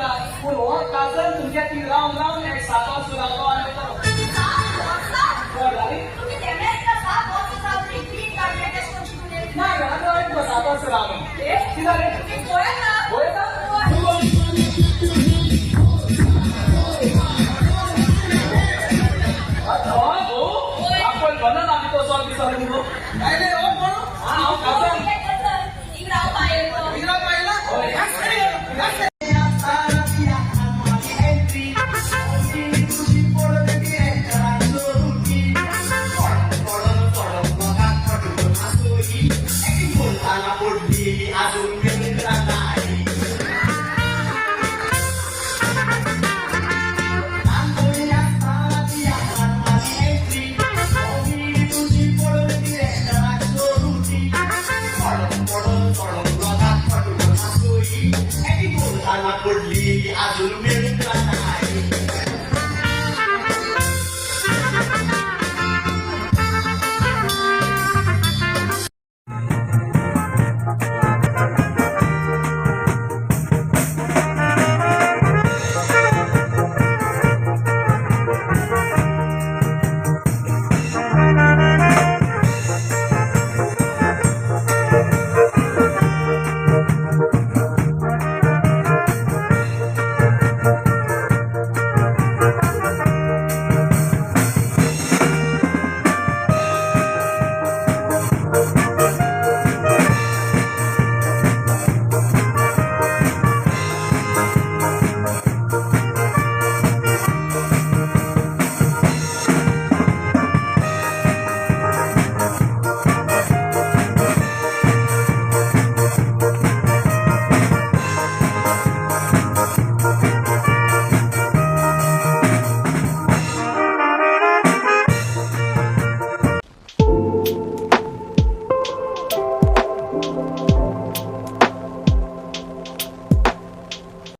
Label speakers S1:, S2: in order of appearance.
S1: जाता पूण हो काजल तुमच्या ती रावन रावन एक 7 वर्स रावलो आनी ना घरात एक 7 वर्स रावलो कित्याक रे पळयता आपण बनन आम्ही तो सॉल्व दिसलो